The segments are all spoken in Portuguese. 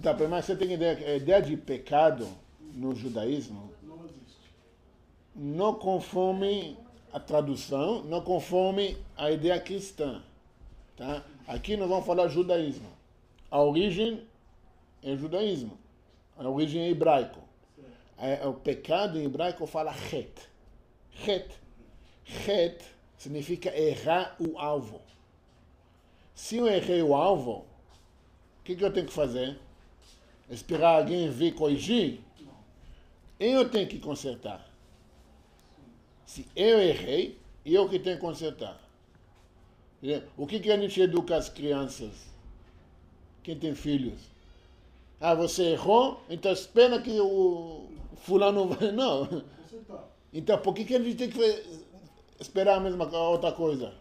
Tá, mas você tem que entender que a ideia de pecado no judaísmo Não existe. não conforme a tradução, não conforme a ideia cristã. Tá? Aqui nós vamos falar judaísmo. A origem é judaísmo. A origem é hebraico. O pecado em hebraico fala chet. Chet. Chet significa errar o alvo. Se eu errei o alvo, o que eu tenho que fazer? Esperar alguém vir corrigir? Eu tenho que consertar. Se eu errei, eu que tenho que consertar. O que a gente educa as crianças? Quem tem filhos? Ah, você errou, então espera que o fulano vai... Não. Então, por que a gente tem que esperar a mesma outra coisa?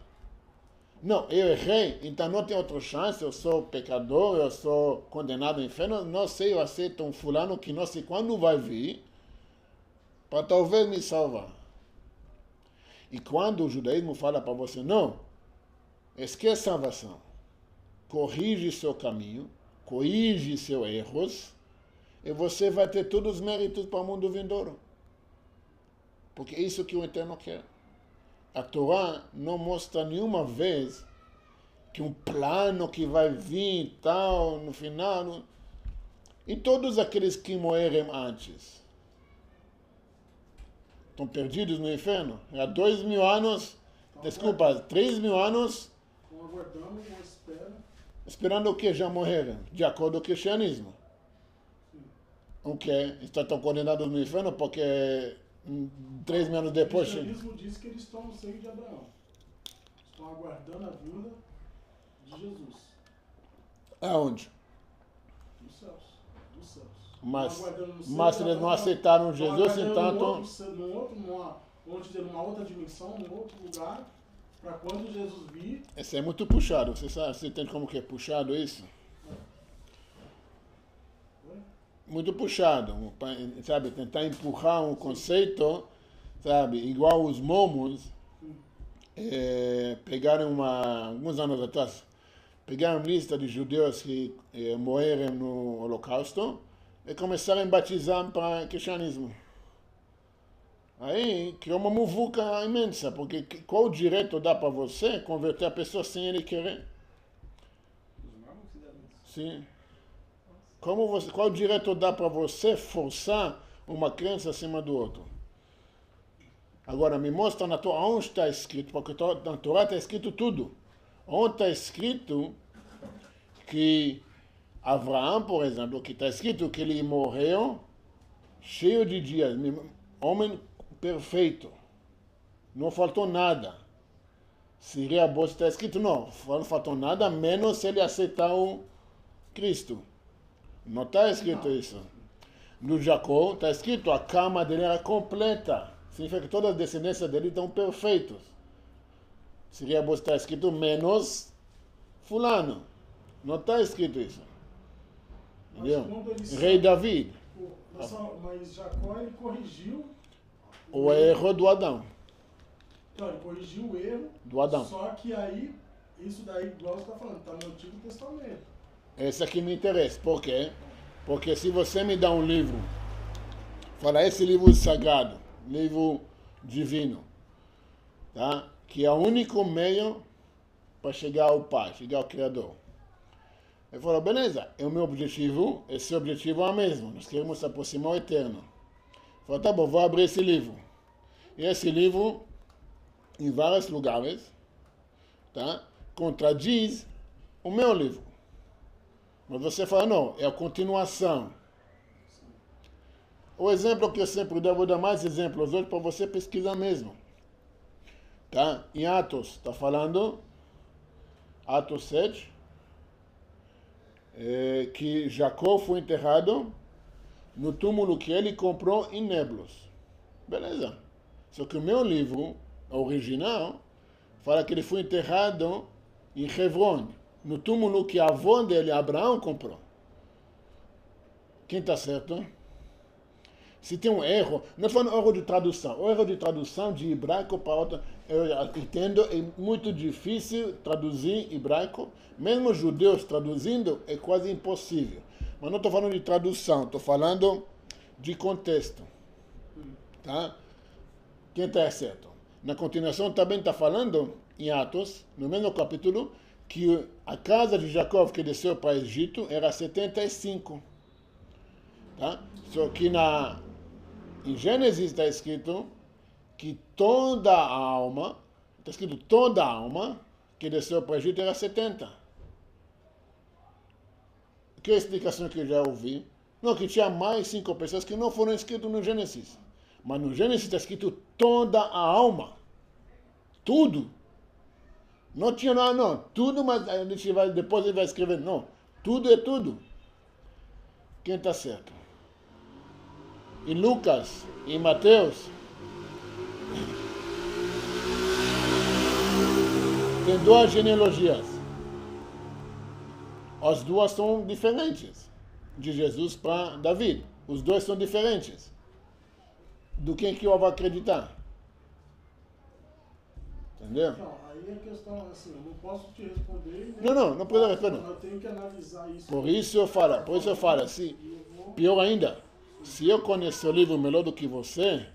Não, eu errei, então não tem outra chance, eu sou pecador, eu sou condenado ao inferno, não sei, eu aceito um fulano que não sei quando vai vir, para talvez me salvar. E quando o judaísmo fala para você, não, esqueça a salvação, corrige seu caminho, corrige seus erros, e você vai ter todos os méritos para o mundo vindouro. Porque é isso que o Eterno quer. A Torá não mostra nenhuma vez que um plano que vai vir e tal, no final. E todos aqueles que morreram antes estão perdidos no inferno? Há 2.000 anos, desculpa, 3.000 anos. Estão aguardando uma espera. Esperando o que? Já morreram, de acordo com o cristianismo. O que? Estão condenados no inferno porque 3.000 anos depois... O cristianismo diz que eles estão no seio de Abraão. Estão aguardando a vinda de Jesus. Aonde? Dos céus. Dos céus. Mas eles não aceitaram Jesus, entanto... Numa outra dimensão, num outro lugar, para quando Jesus vir... Isso é muito puxado. Você entende como que é puxado isso? Muito puxado, sabe, tentar empurrar um conceito, sabe, igual os mormons, pegaram alguns anos atrás, pegaram lista de judeus que morreram no Holocausto e começaram a batizar para o cristianismo. Aí criou uma muvuca imensa, porque qual direito dá para você converter a pessoa sem ele querer? Sim. Qual direito dá para você forçar uma crença acima do outro? Agora, me mostra na Torá onde está escrito, porque na Torá está escrito tudo. Onde está escrito que Abraão, por exemplo, que está escrito que ele morreu cheio de dias, homem perfeito, não faltou nada. Seria bom se está escrito, não faltou nada, menos se ele aceitar o Cristo. Não está escrito isso. No Jacó está escrito a cama dele era completa. Significa que todas as descendências dele estão perfeitos. Seria bom estar escrito menos fulano. Não está escrito isso. Entendeu? Rei Davi. Mas Jacó ele corrigiu o erro do Adão. Então, ele corrigiu o erro do Adão. Só que aí, isso daí, igual você está falando, está no Antigo Testamento. Esse aqui me interessa. Por quê? Porque se você me dá um livro, fala esse livro sagrado, livro divino, tá? Que é o único meio para chegar ao Pai, chegar ao Criador. Eu falo, beleza, é o meu objetivo, esse objetivo é o mesmo, nós queremos se aproximar ao Eterno. Eu falo, tá bom, vou abrir esse livro. E esse livro, em vários lugares, tá? Contradiz o meu livro. Mas você fala, não, é a continuação. O exemplo que eu sempre dou, vou dar mais exemplos hoje para você pesquisar mesmo. Tá? Em Atos, está falando, Atos 7, que Jacó foi enterrado no túmulo que ele comprou em Neblos. Beleza. Só que o meu livro, original, fala que ele foi enterrado em Hebron, no túmulo que a avó dele, Abraão, comprou. Quem está certo? Se tem um erro, não estou falando erro de tradução, o erro de tradução de hebraico para outro, eu entendo, é muito difícil traduzir hebraico, mesmo judeus traduzindo é quase impossível. Mas não estou falando de tradução, estou falando de contexto. Tá? Quem está certo? Na continuação também está falando, em Atos, no mesmo capítulo, que a casa de Jacó que desceu para o Egito era 75. Tá? Só que em Gênesis está escrito que toda a alma, está escrito toda a alma que desceu para o Egito era 70. Que é a explicação que eu já ouvi? Não, que tinha mais 5 pessoas que não foram escritas no Gênesis. Mas no Gênesis está escrito toda a alma. Tudo. Não tinha nada, não. Tudo, mas depois ele vai escrever. Não. Tudo é tudo. Quem está certo? Em Lucas, em Mateus, tem 2 genealogias. As duas são diferentes. De Jesus para Davi. Os dois são diferentes. Do que eu vou acreditar? Entendeu? Não, aí a questão é assim, eu não posso te responder. Não precisa responder. Eu tenho que analisar isso. Por isso eu falo assim, pior ainda, se eu conhecer o livro melhor do que você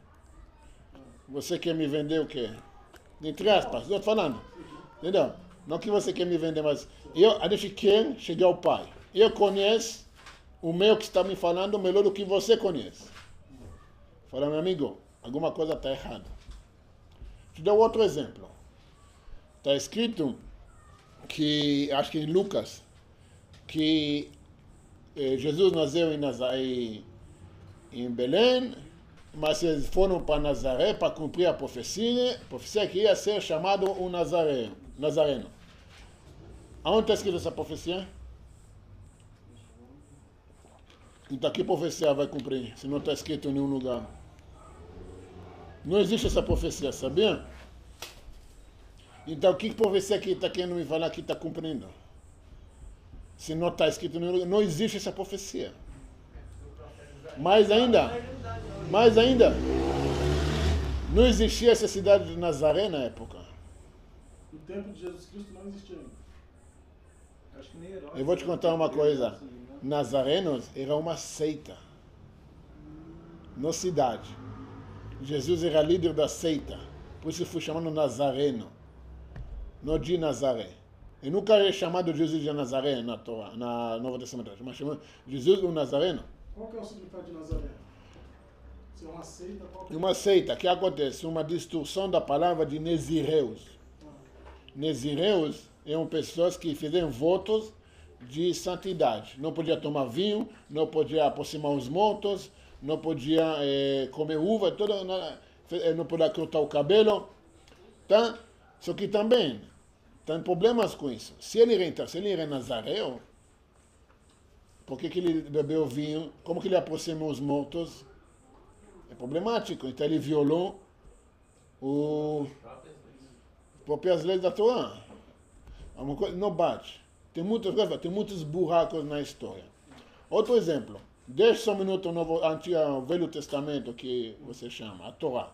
quer me vender o quê? Entre aspas, estou falando. Entendeu? Não que você quer me vender, mas a gente quer chegar ao Pai. Eu conheço o meu que está me falando melhor do que você conhece. Fala, meu amigo, alguma coisa está errada. Te dou outro exemplo. Está escrito que, acho que em Lucas, que Jesus nasceu em Belém, mas eles foram para Nazaré para cumprir a profecia que ia ser chamado um Nazareno. Aonde está escrito essa profecia? Então que profecia vai cumprir, se não está escrito em nenhum lugar? Não existe essa profecia, sabia? Então que profecia que está querendo me falar que está cumprindo? Se não está escrito em nenhum lugar, não existe essa profecia. Mais ainda, não existia essa cidade de Nazaré na época. No tempo de Jesus Cristo não existia ainda. Acho que nem Herodes. Eu vou te contar uma coisa. Nazarenos era uma seita. Na cidade. Jesus era líder da seita. Por isso foi chamado Nazareno. Não de Nazaré. E nunca é chamado Jesus de Nazaré na Torá, na Nova Testamento. Mas chamado Jesus o Nazareno. Qual que é o significado de Nazaré? Se é uma seita, qual que é? Uma seita. O que acontece? Uma distorção da palavra de Nezireus. Nezireus eram pessoas que fizeram votos de santidade. Não podia tomar vinho, não podia aproximar os mortos, não podia comer uva, não podia cortar o cabelo. Tá? Só que também tem problemas com isso. Se ele era nazareu, por que ele bebeu vinho? Como que ele aproximou os mortos? É problemático. Então ele violou as próprias leis da Torá. Uma coisa não bate. Tem muitos buracos na história. Outro exemplo. Deixa só um minuto o Velho Testamento, que você chama, a Torá.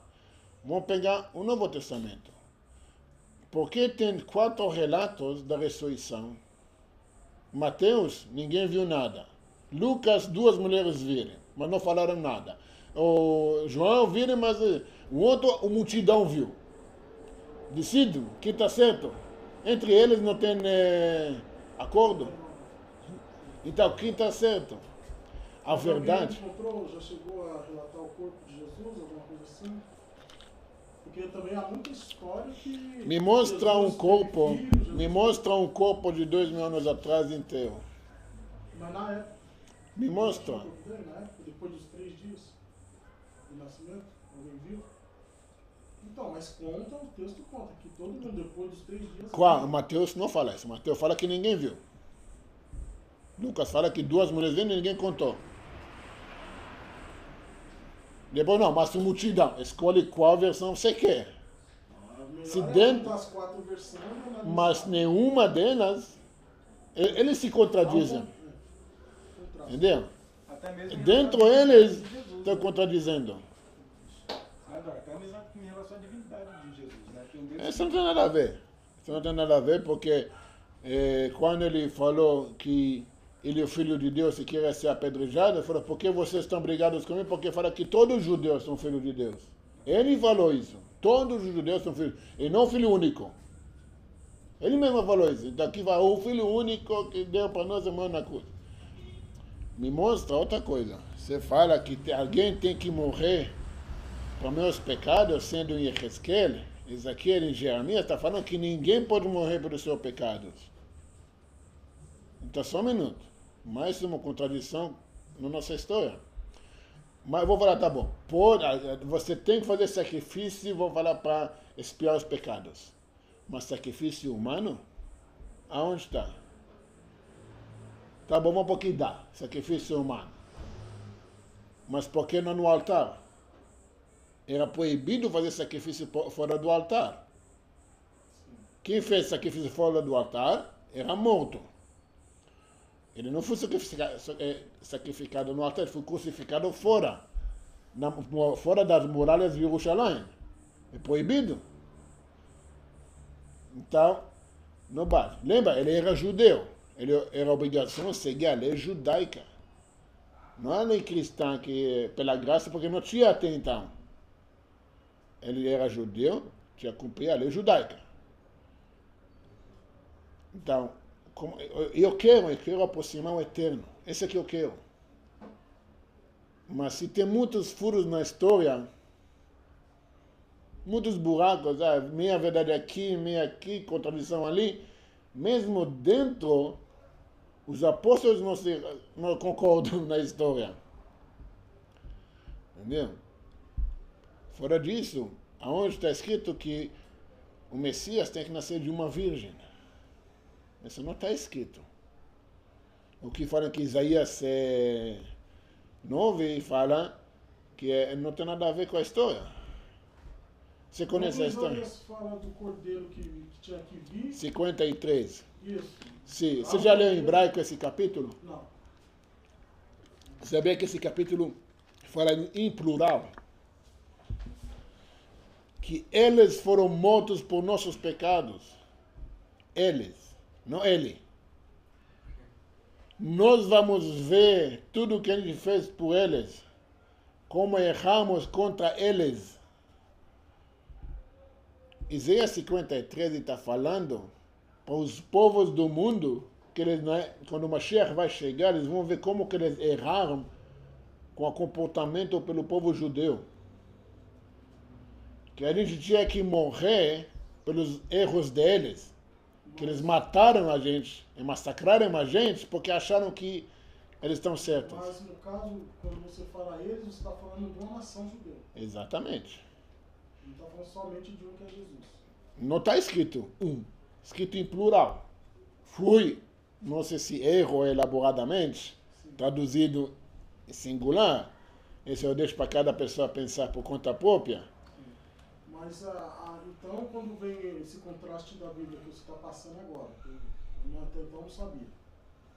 Vamos pegar o Novo Testamento. Porque tem 4 relatos da ressurreição. Mateus, ninguém viu nada. Lucas, 2 mulheres viram, mas não falaram nada. O João viram, mas o outro, a multidão viu. Decide quem está certo. Entre eles não tem acordo. Então, quem está certo? A verdade. Já chegou a relatar o corpo de Jesus, alguma coisa assim? Porque também há muita história que... Me mostra um corpo de 2.000 anos atrás inteiro. Mas na época... Me mostra. Na época, depois dos 3 dias do nascimento, alguém viu? Então, mas conta, o texto conta, que todo mundo depois dos 3 dias... Qual? Mateus não fala isso. Mateus fala que ninguém viu. Lucas fala que 2 mulheres viram e ninguém contou. Depois não, mas a multidão escolhe qual versão você quer. Se dentro das 4 versões... Mas nenhuma delas, eles se contradizem. Entendeu? Até mesmo Dentro eles estão contradizendo. Agora, até mesmo em relação à divindade de Jesus, né? Isso não tem nada a ver. Isso não tem nada a ver porque quando ele falou que ele é o filho de Deus e queria ser apedrejado, ele falou, por que vocês estão brigados comigo? Porque fala que todos os judeus são filhos de Deus. Ele falou isso. Todos os judeus são filhos, e não filho único. Ele mesmo falou isso. Então aqui vai o filho único que deu para nós a mão na cruz. Me mostra outra coisa. Você fala que alguém tem que morrer para meus pecados, sendo em Ezequiel, Ezequiel em Jeremias, está falando que ninguém pode morrer pelos seus pecados. Então só um minuto. Mais uma contradição na nossa história. Mas eu vou falar, tá bom. Você tem que fazer sacrifício, vou falar para expiar os pecados. Mas sacrifício humano? Aonde está? Tá bom, mas por que dá? Sacrifício humano. Mas por que não no altar? Era proibido fazer sacrifício fora do altar. Quem fez sacrifício fora do altar era morto. Ele não foi sacrificado no altar, ele foi crucificado fora. Fora das muralhas de Jerusalém. É proibido. Então, não basta. Lembra, ele era judeu. Ele era obrigação de seguir a lei judaica. Não a lei cristã, que pela graça, porque não tinha até então. Ele era judeu, tinha que cumprir a lei judaica. Então, eu quero aproximar o eterno. Esse é que eu quero. Mas se tem muitos furos na história, muitos buracos, meia verdade aqui, meia aqui, contradição ali, mesmo dentro, os apóstolos não concordam na história. Entendeu? Fora disso, aonde está escrito que o Messias tem que nascer de uma virgem? Isso não está escrito. O que fala que Isaías 9 fala que não tem nada a ver com a história. Você conhece a história? Isaías fala do cordeiro que tinha que vir. 53. Isso. Sim. Você já leu em hebraico esse capítulo? Não. Sabia que esse capítulo fala em plural? Que eles foram mortos por nossos pecados. Eles, não ele. Nós vamos ver tudo que ele fez por eles, como erramos contra eles. Isaías 53 está falando para os povos do mundo que eles, quando o Mashiach vai chegar, eles vão ver como que eles erraram com o comportamento pelo povo judeu. Que a gente tinha que morrer pelos erros deles. Que eles mataram a gente e massacraram a gente porque acharam que eles estão certos. Mas no caso, quando você fala eles, você está falando de uma nação judeu. Exatamente. Não está falando somente de um que é Jesus. Não está escrito um, escrito em plural. Fui, não sei se erro elaboradamente, traduzido em singular. Esse eu deixo para cada pessoa pensar por conta própria. Mas, então, quando vem esse contraste da Bíblia que você está passando agora, que eu até então não sabia.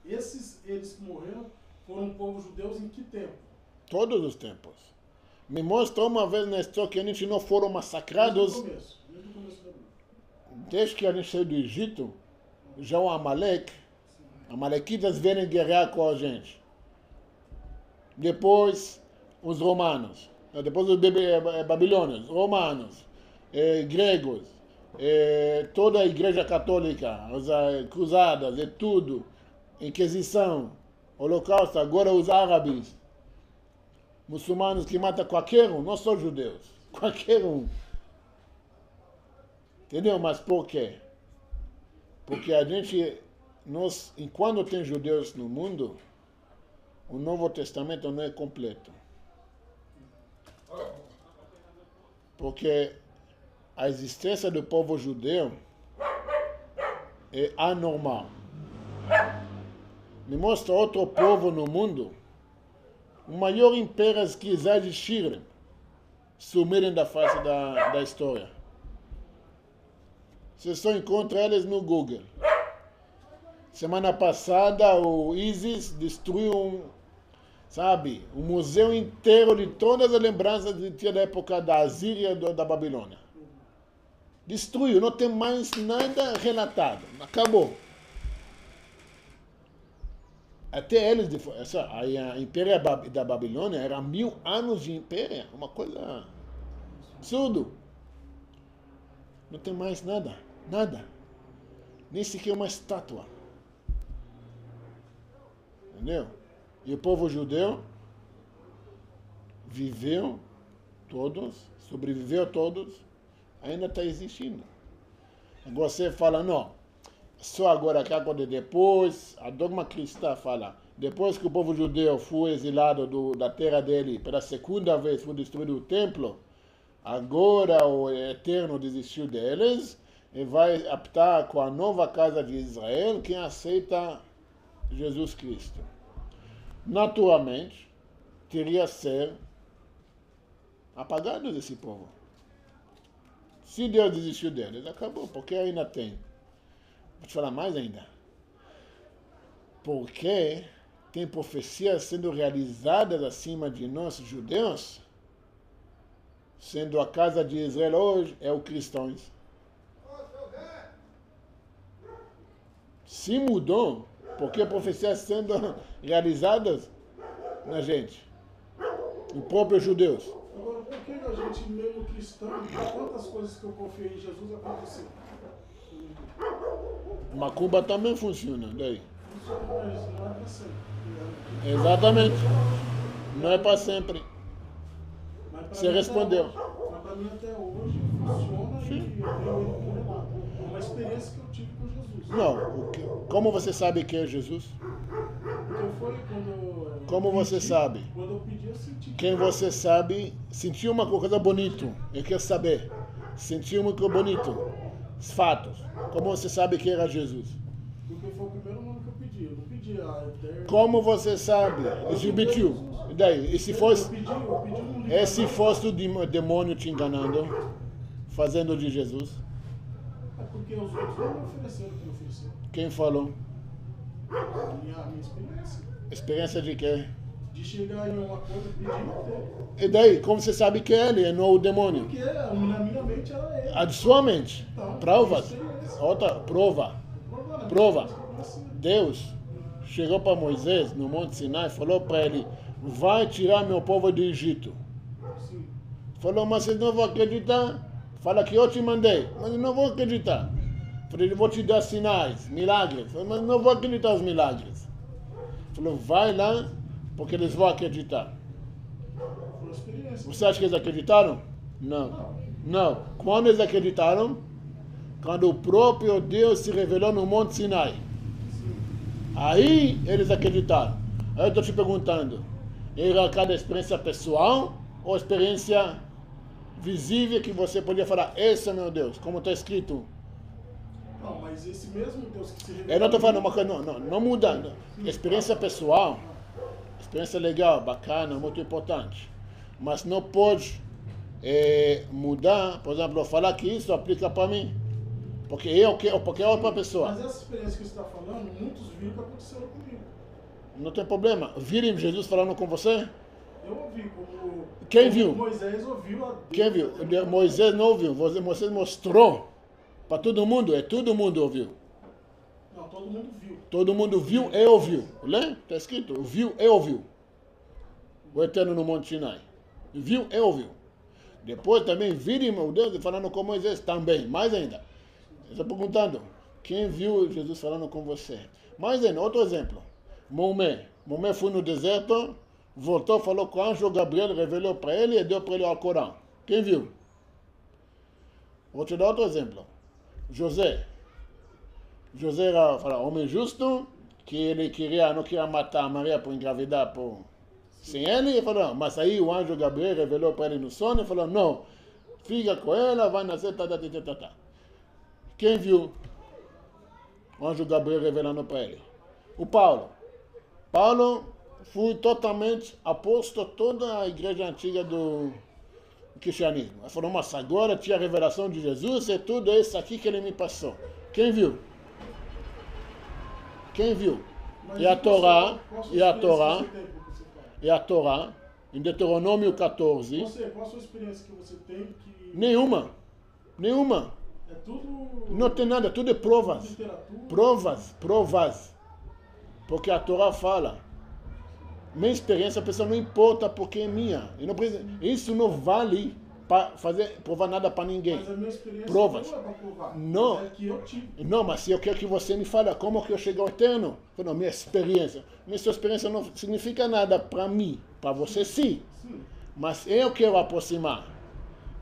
Eles que morreram foram um povo judeus em que tempo? Todos os tempos. Me mostra uma vez na história que a gente não foram massacrados. Desde o começo da Bíblia. Desde que a gente saiu do Egito, já o Amalequitas vêm guerrear com a gente. Depois, os romanos. Depois os babilônios, romanos, gregos, toda a igreja católica, as cruzadas e tudo, Inquisição, Holocausto, agora os árabes, muçulmanos que matam qualquer um, não só judeus, qualquer um. Entendeu? Mas por quê? Porque a gente, enquanto tem judeus no mundo, o Novo Testamento não é completo. Porque a existência do povo judeu é anormal. Me mostra outro povo no mundo, o maior império que já existiram, sumirem da face da história. Você só encontra eles no Google. Semana passada o ISIS destruiu o museu inteiro de todas as lembranças que tinha da época da Assíria e da Babilônia. Destruiu, não tem mais nada relatado. Acabou. Até eles, a Império da Babilônia era 1000 anos de império, uma coisa absurdo. Não tem mais nada, nada. Nem sequer uma estátua. Entendeu? E o povo judeu viveu todos, sobreviveu todos, ainda está existindo. Agora você fala, não, só agora que acontece depois, a dogma cristã fala, depois que o povo judeu foi exilado da terra dele, pela segunda vez foi destruído o templo, agora o Eterno desistiu deles e vai optar com a nova casa de Israel, quem aceita Jesus Cristo. Naturalmente, teria que ser apagado desse povo. Se Deus desistiu deles, acabou, porque ainda tem. Vou te falar mais ainda. Porque tem profecias sendo realizadas acima de nós, judeus, sendo a casa de Israel hoje, é o cristãos. Se mudou, porque profecias sendo realizadas na gente, o próprio judeus. Agora, por que a gente, mesmo cristão, quantas coisas que eu confiei em Jesus aconteceram? Macumba também funciona, daí. Funciona, mas não é para sempre. Exatamente. Não é para sempre. Mas pra Você mim respondeu. Mas para mim até hoje funciona. Sim. E eu tenho ele como relato. É uma experiência que eu tive com Jesus. Não, como você sabe que é Jesus? Porque foi quando Como você sabe? Quando eu pedi, eu senti. Quem você sabe, sentiu uma coisa bonita. Eu quero saber. Sentiu uma coisa bonita. Fatos. Como você sabe que era Jesus? Porque foi o primeiro nome que eu pedi. Eu não pedi a Eterno. Como você sabe? Ele repetiu. E daí? E se fosse, Eu pedi um livro. e se fosse o demônio te enganando? Fazendo de Jesus? É porque os outros não me ofereceram o que me ofereceram. Quem falou? A minha experiência. Experiência de quê? De chegar em uma coisa e pedir e ter. E daí? Como você sabe que é ele e não o demônio? Porque na minha mente era ele. A de sua mente. Então, Provas. experiência. Outra prova. Prova. Prova. Deus chegou para Moisés no Monte Sinai e falou para ele, vai tirar meu povo do Egito. Sim. Falou, mas vocês não vão acreditar? Fala que eu te mandei, mas não vão acreditar. Falei, eu vou te dar sinais, milagres. Falei, mas não vou acreditar nos milagres. Falou, vai lá, porque eles vão acreditar. Foi uma experiência. Você acha que eles acreditaram? Não. Não. Quando eles acreditaram? Quando o próprio Deus se revelou no Monte Sinai. Aí eles acreditaram. Aí eu estou te perguntando, era cada experiência pessoal ou experiência visível que você podia falar, esse é meu Deus, como está escrito? Não, mas esse mesmo Deus que se revelou. Eu não estou falando uma coisa, não muda. Não. Experiência pessoal, experiência legal, bacana, muito importante. Mas não pode mudar, por exemplo, eu falar que isso aplica para mim. Porque porque é outra pessoa. Mas essa experiência que você está falando, muitos viram que aconteceram comigo. Não tem problema. Viram Jesus falando com você? Eu ouvi, como Quem viu? Moisés ouviu a Deus. Quem viu? Moisés não ouviu. Moisés mostrou para todo mundo. Todo mundo ouviu. Não, todo mundo viu. Todo mundo viu e ouviu. Lê? Está escrito. Viu e ouviu. O Eterno no Monte Sinai. Viu e ouviu. Depois também viram o Deus falando com Moisés também. Mais ainda. Eu estou perguntando. Quem viu Jesus falando com você? Mais ainda. Outro exemplo. Maomé. Maomé foi no deserto. Voltou, falou com o anjo Gabriel, revelou para ele e deu para ele o Alcorão. Quem viu? Vou te dar outro exemplo. José. José era homem justo, que ele não queria matar a Maria por engravidar sem ele. Ele falou, mas aí o anjo Gabriel revelou para ele no sonho e falou, não, fica com ela, vai nascer, tá. Quem viu? O anjo Gabriel revelando para ele. O Paulo. Paulo foi totalmente oposto a toda a igreja antiga do cristianismo. Ele falou, mas agora tinha a revelação de Jesus e tudo isso aqui que ele me passou. Quem viu? Quem viu? E a Torá, em Deuteronômio 14. Qual a sua experiência que você tem que... Nenhuma. É tudo... Não tem nada, tudo é provas. Literatura. Porque a Torá fala. Minha experiência, a pessoa não importa porque é minha. Isso não vale para provar nada para ninguém. Mas a minha experiência Provas. não é para provar. Não. Mas é que eu tive. Não, mas se eu quero que você me fale como que eu chego ao eterno. Não, minha experiência. Minha sua experiência não significa nada para mim. Para você, sim. Sim. Mas eu quero aproximar.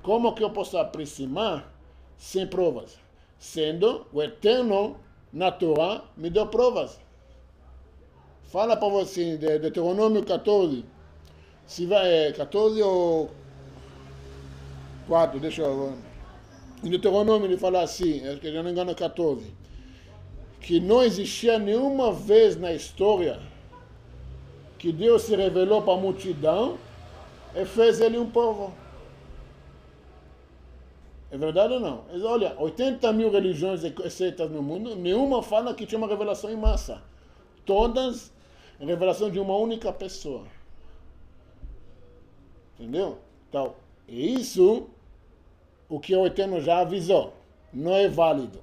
Como que eu posso aproximar sem provas? Sendo o eterno na Torá me deu provas. Fala para você, de Deuteronômio 14. Se vai, 14 ou 4, deixa eu ver. Em Deuteronômio ele fala assim, acho que eu não me engano 14. Que não existia nenhuma vez na história que Deus se revelou para a multidão e fez ele um povo. É verdade ou não? Mas olha, 80 mil religiões e seitas no mundo, nenhuma fala que tinha uma revelação em massa. Todas, revelação de uma única pessoa. Entendeu? Então, isso, o que o Eterno já avisou, não é válido.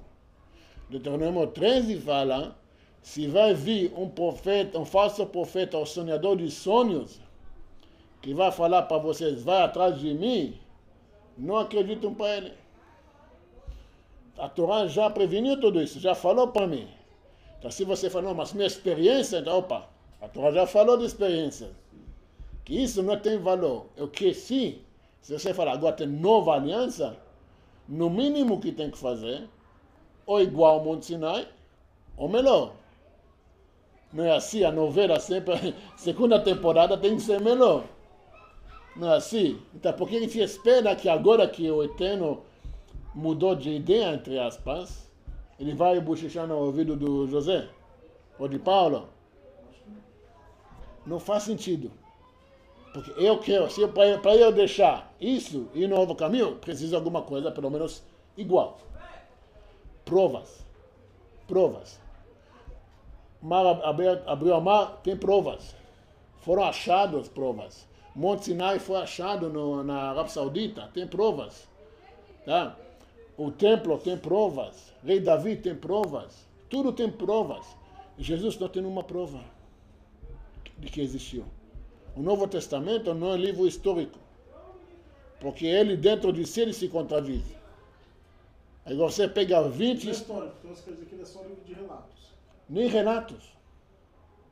Deuteronômio 13 fala, se vai vir um profeta, um falso profeta, ou sonhador de sonhos, que vai falar para vocês, vai atrás de mim, não acreditam para ele. A Torá já preveniu tudo isso, já falou para mim. Então se você falar, não, mas minha experiência, então, opa, a Torá já falou de experiência. Que isso não tem valor. Eu que sim, se você falar, agora tem nova aliança, no mínimo que tem que fazer, ou igual ao Monte Sinai, ou melhor. Não é assim, a novela sempre, segunda temporada tem que ser melhor. Não é assim? Então, por que a gente espera que agora que o Eterno mudou de ideia, entre aspas, ele vai bochechar no ouvido do José? Ou de Paulo? Não faz sentido. Porque eu quero, para eu deixar isso e ir no novo caminho, preciso de alguma coisa, pelo menos, igual. Provas. Provas. Mar abriu a mar, tem provas. Foram achadas provas. Monte Sinai foi achado na Arábia Saudita, tem provas. Tá? O templo tem provas. Rei Davi tem provas. Tudo tem provas. Jesus não tem uma prova de que existiu. O Novo Testamento não é livro histórico. Porque ele, dentro de si, ele se contradiz. Aí você pega 20... Não é histórico, então as coisas aqui é só livro de relatos. Nem relatos.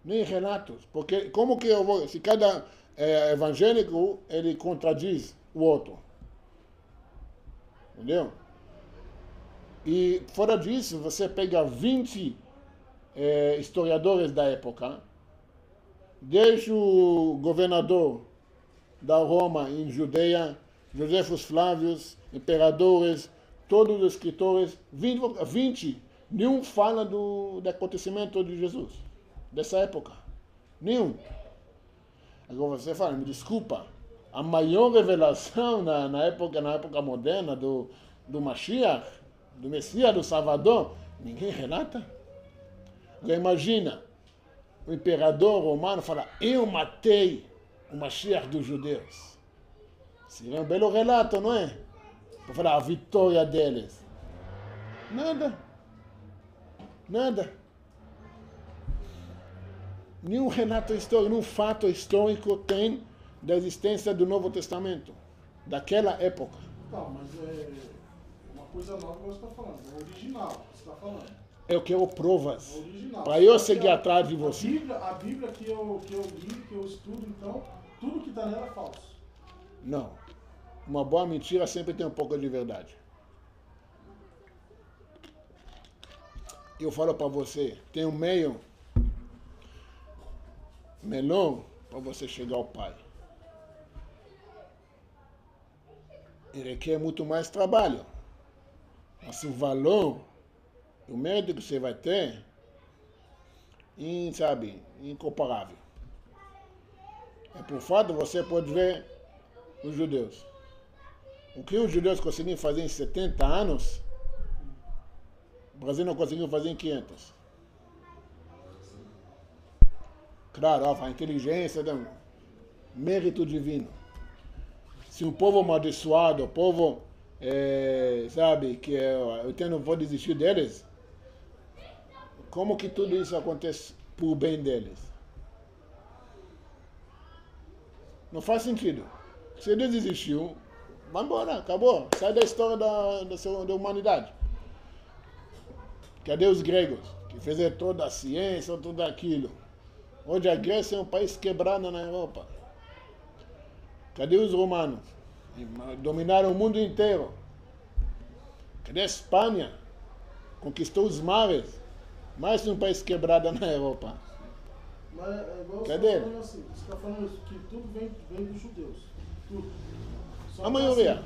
Nem relatos. Porque como que eu vou... Se cada evangélico, ele contradiz o outro. Entendeu? E fora disso, você pega 20 historiadores da época, desde o governador da Roma em Judeia, Joséfos Flávios, imperadores, todos os escritores, 20, nenhum fala do acontecimento de Jesus, dessa época. Nenhum. Agora você fala, me desculpa, a maior revelação na época moderna do Mashiach, do Messias, do Salvador, ninguém relata. Agora imagina, o imperador romano fala, eu matei o Mashiach dos judeus. Seria um belo relato, não é? Para falar a vitória deles. Nada. Nada. Nenhum relato histórico, nenhum fato histórico tem da existência do Novo Testamento, daquela época. Não, mas é uma coisa nova que você está falando, é original que você está falando. Eu quero provas. É original. Para eu seguir atrás de você. A Bíblia que eu li, que eu estudo, então, tudo que está nela é falso. Não. Uma boa mentira sempre tem um pouco de verdade. Eu falo para você, tem um meio melhor para você chegar ao Pai. Ele requer muito mais trabalho. Mas o valor, o mérito que você vai ter, incomparável. É por fato você pode ver os judeus. O que os judeus conseguiram fazer em 70 anos, o Brasil não conseguiu fazer em 500. Claro, a inteligência, mérito divino. Se um povo amaldiçoado, o povo, que eu não vou desistir deles, como que tudo isso acontece? por bem deles. Não faz sentido. Se Deus existiu, vai embora, acabou. Sai da história da humanidade. Cadê os gregos, que fizeram toda a ciência, tudo aquilo? Hoje a Grécia é um país quebrado na Europa. Cadê os romanos? Dominaram o mundo inteiro. Cadê a Espanha? Conquistou os mares. Mais um país quebrado na Europa. Mas é igual Cadê? Você está falando isso, que tudo vem dos judeus. Tudo. Só A que maioria. assim,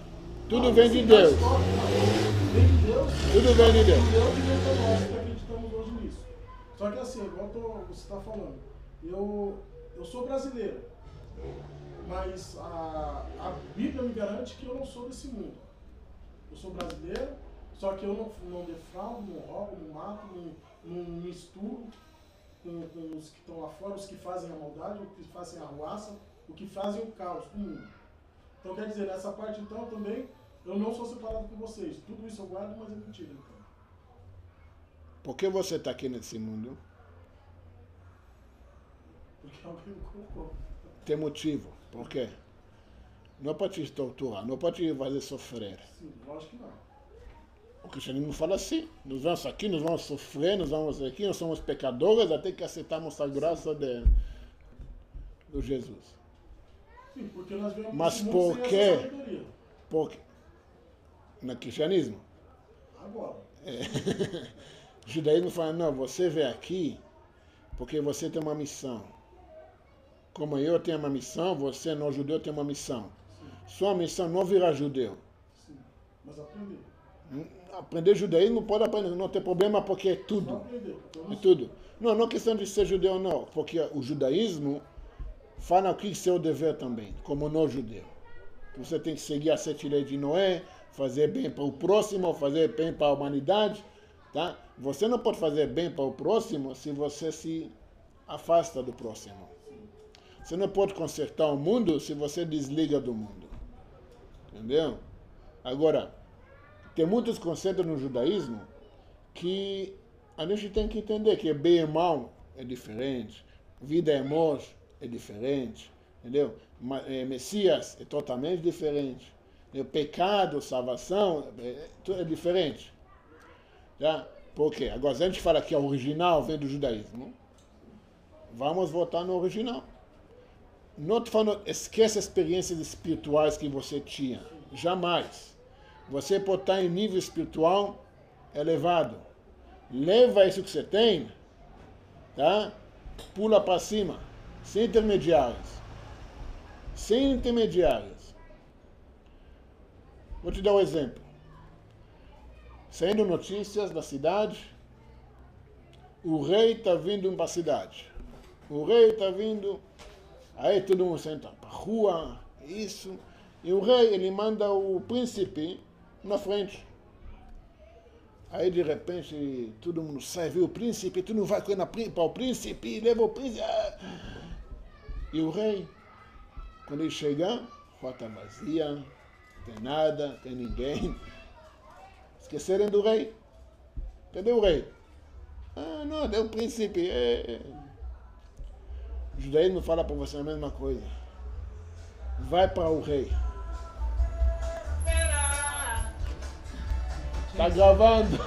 Tudo vem de Deus. Vem de Deus. Tudo vem de Deus. Deus e vem para nós que acreditamos hoje nisso. Só que assim, igual você está falando, eu sou brasileiro, mas a Bíblia me garante que eu não sou desse mundo. Eu sou brasileiro, só que eu não defraudo, não roubo, não mato, não misturo com os que estão lá fora, os que fazem a maldade, os que fazem a arruaça, os que fazem o caos com o mundo. Então quer dizer, nessa parte então também, eu não sou separado com vocês. Tudo isso eu guardo, mas é mentira. Então. Por que você está aqui nesse mundo? Porque alguém me colocou. Tem motivo. Por quê? Não é para te torturar, não é para te fazer sofrer. Sim, lógico que não. O cristianismo fala assim, nós vamos aqui, nós vamos sofrer, nós vamos aqui, nós somos pecadores até que aceitamos a graça do Jesus. Sim, porque nós vemos Mas esse por mundo sem quê? essa sabedoria. Porque no cristianismo, Agora. o judaísmo fala, não, você veio aqui porque você tem uma missão. Como eu tenho uma missão, você não judeu tem uma missão. Sim, Sua missão não virar judeu. sim. Mas aprender. Aprender judaísmo pode aprender, não tem problema porque é Só tudo. aprender. Porque eu não É tudo. Não é questão de ser judeu não, porque o judaísmo fala o que é seu dever também, como não judeu. Você tem que seguir as 7 leis de Noé, fazer bem para o próximo, fazer bem para a humanidade. Tá? Você não pode fazer bem para o próximo se você se afasta do próximo. Você não pode consertar o mundo se você desliga do mundo. Entendeu? Agora, tem muitos conceitos no judaísmo que a gente tem que entender que bem e mal é diferente, vida e morte é diferente, entendeu? Messias é totalmente diferente. O pecado, salvação é diferente. Tá? Por quê? Agora, se a gente fala que a original vem do judaísmo, vamos voltar no original. Não estou falando, esquece as experiências espirituais que você tinha. Jamais. Você pode estar em nível espiritual elevado. Leva isso que você tem, tá? Pula para cima. Sem intermediários. Sem intermediários. Vou te dar um exemplo. Saindo notícias da cidade, o rei está vindo para a cidade. O rei está vindo, aí todo mundo senta para a rua, isso. E o rei, ele manda o príncipe na frente. Aí de repente todo mundo sai, vê o príncipe, tu não vai correr para o príncipe, leva o príncipe. E o rei, quando ele chegar, rota vazia, não tem nada, não tem ninguém. Esqueceram do rei. Cadê o rei? Ah, não, é o príncipe. O judaísmo fala para você a mesma coisa. Vai para o rei. Tá gravando?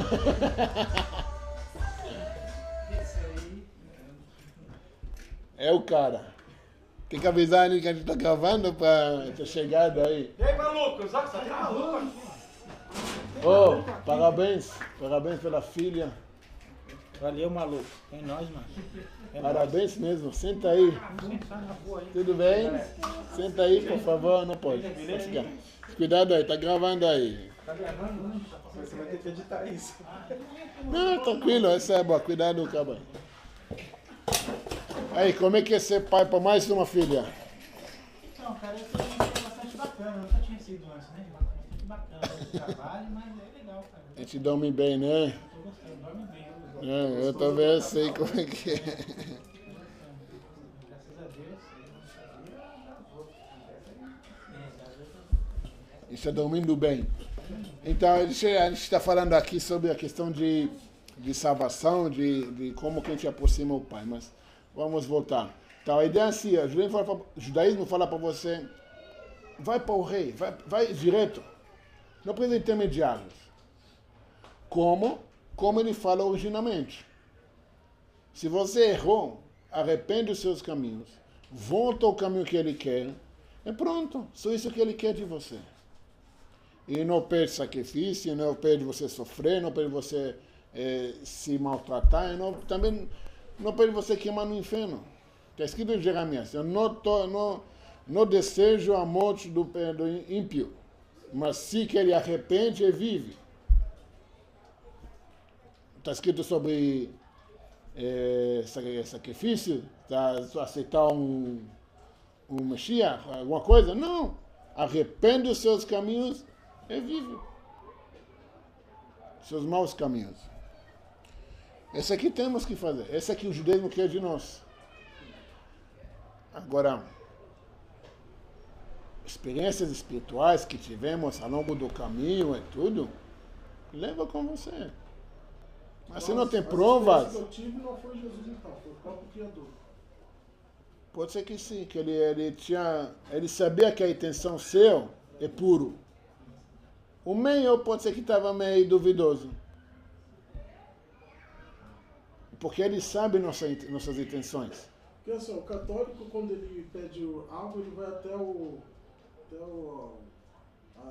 É o cara. Tem que avisar ele que a gente tá gravando para ter chegado aí. E aí, maluco? Só que você tá maluco aqui. Oh, parabéns. Parabéns pela filha. Valeu, maluco. Tem nós, mano. Parabéns mesmo. Senta aí. Vamos sentar na rua aí. Tudo bem? Senta aí, por favor. Não pode. Cuidado aí, tá gravando aí. Tá gravando, né? Você vai ter que editar isso. Não, tranquilo, essa é boa. Cuidado, cabra. Aí, como é que é ser pai para mais uma filha? Então, cara, eu tô bastante bacana. Eu nunca tinha sido antes, né? Bastante bacana esse trabalho, mas é legal, cara. A gente dorme bem, né? Tô gostando, dorme bem. Eu também sei como é que é. Graças a Deus. Está dormindo bem. Então, a gente está falando aqui sobre a questão de de salvação, de como que a gente aproxima o Pai. Mas vamos voltar. Então a ideia é assim, o judaísmo fala para você, vai para o rei, vai direto. Não precisa de intermediários. Como ele fala originalmente. Se você errou, arrepende dos seus caminhos, volta ao caminho que ele quer, é pronto. Só isso que ele quer de você. E não pede sacrifício, não pede você sofrer, não pede você se maltratar, também não pede você queimar no inferno. Está escrito em Jeremias, eu não desejo a morte do ímpio, mas se que ele arrepende e vive. Está escrito sobre sacrifício, aceitar um Mashiach, alguma coisa? Não. Arrepende os seus caminhos e vive. Seus maus caminhos. Esse aqui temos que fazer. Esse aqui o judaísmo quer de nós. Agora, experiências espirituais que tivemos ao longo do caminho e tudo, leva com você. Mas se não tem provas... que eu tive não foi Jesus então, foi o próprio Criador. Pode ser que sim, que ele sabia que a intenção seu é puro. O meio pode ser que estava meio duvidoso. Porque ele sabe nossas intenções. Porque assim, o católico, quando ele pede algo, ele vai até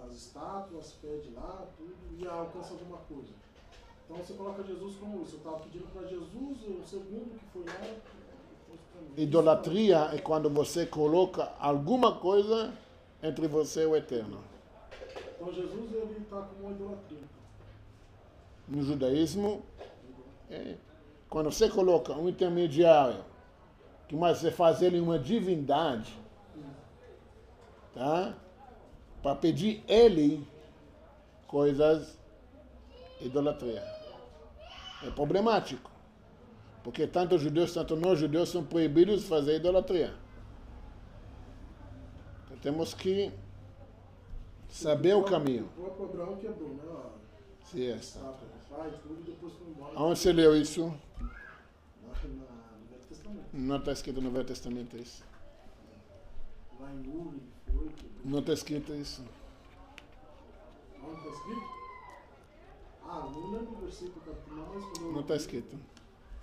as estátuas, pede lá, tudo, e alcança alguma coisa. Então você coloca Jesus como isso. Eu estava pedindo para Jesus, o segundo que foi lá. Idolatria é quando você coloca alguma coisa entre você e o Eterno. Então Jesus ele está como uma idolatria. No judaísmo, quando você coloca um intermediário, que você faz ele uma divindade, tá? Para pedir ele coisas, idolatria. É problemático. Porque tanto judeus, tanto não judeus são proibidos de fazer idolatria. Então temos que saber o caminho. O próprio Abraão quebrou, né? Sim, é. Tudo, depois foi embora. Aonde você leu isso? No Velho Testamento. Não está escrito no Velho Testamento isso. Lá em Uri foi. Não está escrito isso. Onde está escrito? Não lembro o versículo, mas quando não está escrito.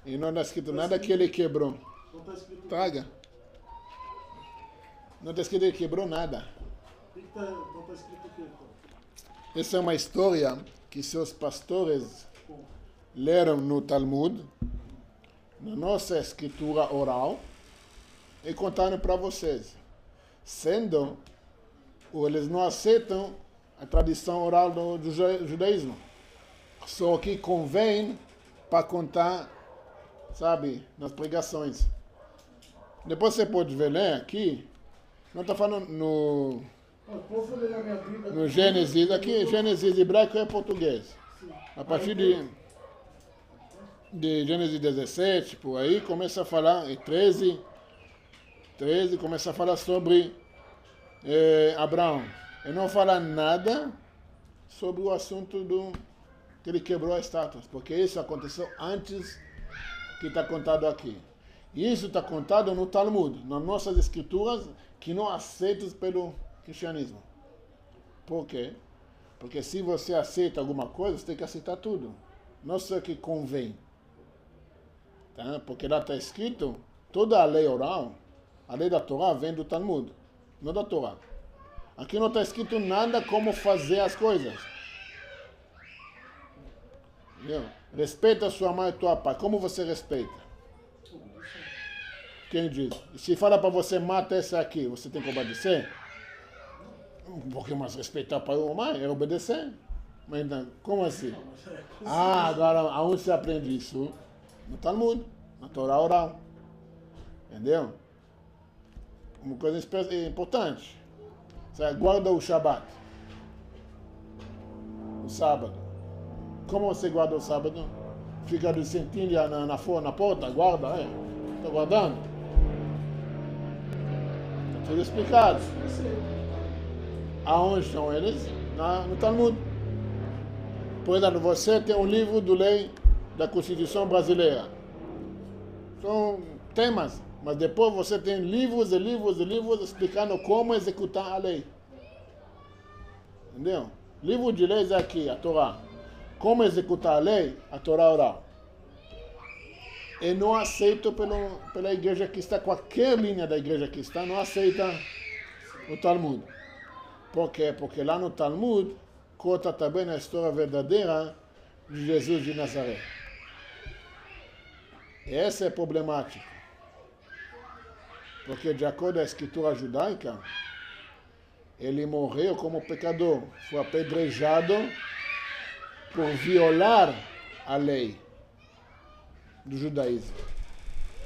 E não está escrito nada que ele quebrou. Não está escrito. Traga. Não está escrito que ele quebrou nada. Não está escrito o quê, então? Essa é uma história que seus pastores leram no Talmud, na nossa escritura oral, e contaram para vocês. Sendo, eles não aceitam a tradição oral do judaísmo. Só que convém para contar, sabe, nas pregações. Depois você pode ver, né, aqui, não está falando no Gênesis, aqui Gênesis hebraico é português. A partir de Gênesis 17, por aí, começa a falar, 13, começa a falar sobre Abraão. E não fala nada sobre o assunto que ele quebrou as estátuas, porque isso aconteceu antes que está contado aqui. E isso está contado no Talmud, nas nossas escrituras, que não aceitas pelo cristianismo. Por quê? Porque se você aceita alguma coisa, você tem que aceitar tudo. Não só que convém. Tá? Porque lá está escrito, toda a lei oral, a lei da Torá vem do Talmud, não da Torá. Aqui não está escrito nada como fazer as coisas. Entendeu? Respeita sua mãe e tua pai. Como você respeita? Quem diz? Se fala para você, mata esse aqui, você tem que obedecer? Porque mais respeitar pai ou mãe é obedecer. Mas então, como assim? Agora, aonde você aprende isso? No Talmud, na Torá oral. Entendeu? Uma coisa importante. Você guarda o Shabat. O sábado. Como você guarda o sábado? Fica de sentinha na porta, guarda, Está guardando? Está tudo explicado. Aonde estão eles? No Talmud. Por exemplo, você tem um livro do lei da Constituição brasileira. São temas, mas depois você tem livros e livros e livros explicando como executar a lei. Entendeu? Livro de leis é aqui, a Torá. Como executar a lei? A Torá oral. E não aceito pela igreja cristã, qualquer linha da igreja cristã não aceita o Talmud. Por quê? Porque lá no Talmud conta também a história verdadeira de Jesus de Nazaré. E essa é problemática. Porque de acordo com a escritura judaica, ele morreu como pecador. Foi apedrejado por violar a lei do judaísmo.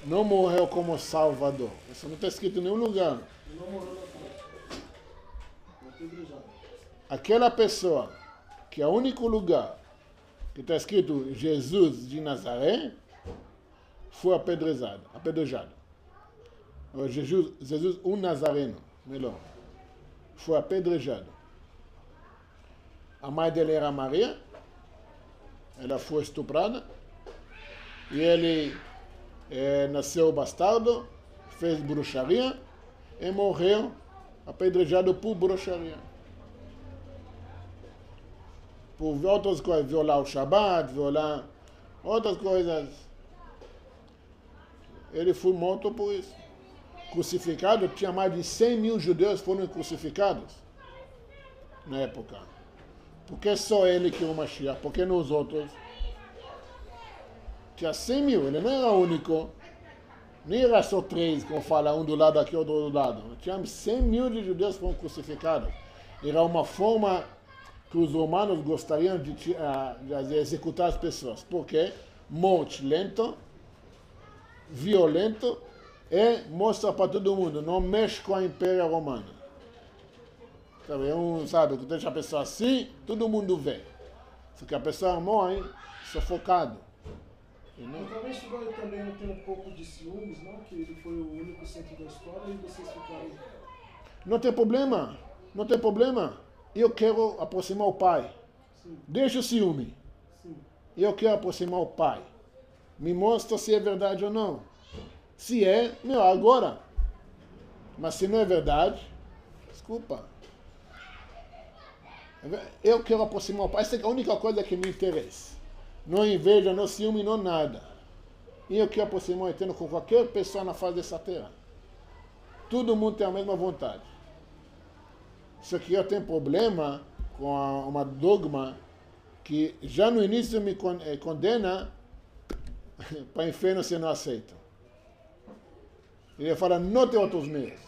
Não morreu como salvador. Isso não está escrito em nenhum lugar. Não morreu na cruz. Apedrejado. Aquela pessoa que é o único lugar que está escrito Jesus de Nazaré foi apedrejado. Jesus, um nazareno, melhor, foi apedrejado. A mãe dele era Maria, ela foi estuprada, e ele nasceu bastardo, fez bruxaria e morreu apedrejado por bruxaria. Por outras coisas, violar o Shabat, violar outras coisas. Ele foi morto por isso. Crucificado, tinha mais de 100 mil judeus que foram crucificados na época. Por que só ele que é o Mashiach? Por que não os outros? Tinha 100 mil, ele não era o único. Nem era só 3, como fala, um do lado aqui, outro do lado. Tinha 100 mil de judeus que foram crucificados. Era uma forma que os romanos gostariam de executar as pessoas. Por quê? Morte lenta, violento, e mostra para todo mundo, não mexe com a Império Romana. Sabe, tu deixa a pessoa assim, todo mundo vê. Só que a pessoa morre sufocado. Mas talvez isso vai também ter um pouco de ciúmes, não? Que ele foi o único centro da história e vocês ficaram... Não tem problema, não tem problema. Eu quero aproximar o Pai. Sim. Deixa o ciúme. Sim. Eu quero aproximar o Pai. Me mostra se é verdade ou não. Se é, meu, agora. Mas se não é verdade, desculpa. Eu quero aproximar o Pai. Essa é a única coisa que me interessa. Não inveja, não ciúme, não nada. E eu quero aproximar o Eterno com qualquer pessoa na face dessa terra. Todo mundo tem a mesma vontade. Só que eu tenho problema com uma dogma que já no início me condena para o inferno se não aceita. Ele fala, não tem outros meios.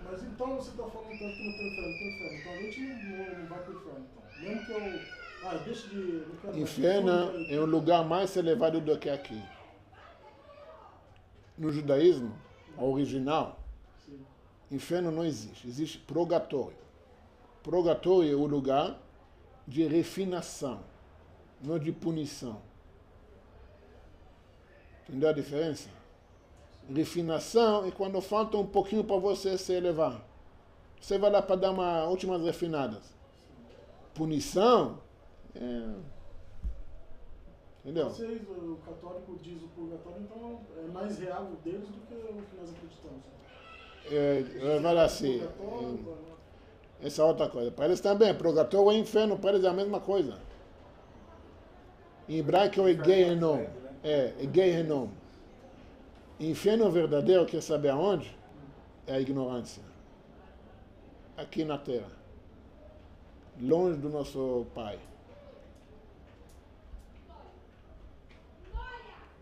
Mas então você está falando tanto que não tem inferno. Então a gente não vai para o inferno. Então. Mesmo que eu... deixa de... Inferno é um lugar mais elevado do que aqui. No judaísmo, original, Sim. inferno não existe. Existe purgatório. Purgatório é o lugar de refinação, não de punição. Entendeu a diferença? Refinação é quando falta um pouquinho para você se elevar. Você vai lá para dar uma últimas refinadas. Punição entendeu? Vocês, o católico diz o purgatório, então é mais real o deles do que o que nós acreditamos. Vai lá assim. Essa é outra coisa. Para eles também, purgatório e inferno, para eles é a mesma coisa. Em hebraico é Gehenom. É Gehenom. Inferno verdadeiro, quer saber aonde? É a ignorância. Aqui na terra. Longe do nosso Pai.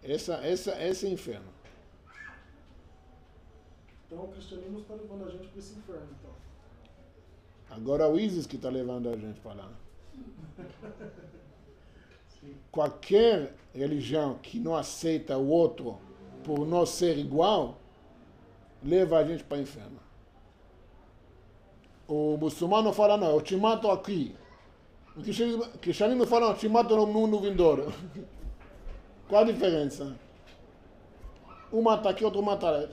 Esse é inferno. Então o cristianismo está levando a gente para esse inferno, então. Agora o ISIS que está levando a gente para lá. Qualquer religião que não aceita o outro por não ser igual, leva a gente para o inferno. O muçulmano fala, não, eu te mato aqui. O cristianismo fala, não, eu te mato no mundo vindouro. Qual a diferença? Um mata aqui, outro mata lá.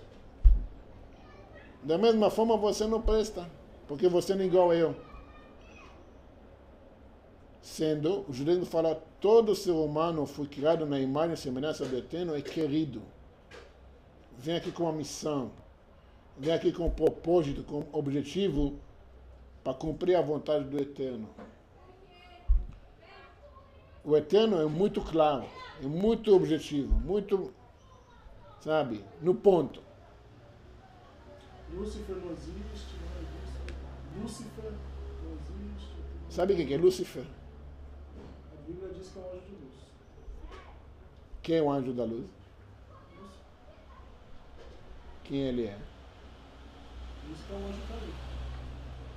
Da mesma forma, você não presta, porque você não é igual a eu. Sendo, o judaísmo fala, todo ser humano foi criado na imagem e semelhança do Eterno, é querido. Vem aqui com uma missão, vem aqui com um propósito, com um objetivo, para cumprir a vontade do Eterno. O Eterno é muito claro, é muito objetivo, muito, sabe, no ponto. Lúcifer não existe, não existe. Lúcifer não existe. Sabe o que é Lúcifer? A Bíblia diz que é um anjo de luz. Quem é o anjo da luz? Lúcifer Quem ele é? diz que é um anjo caído.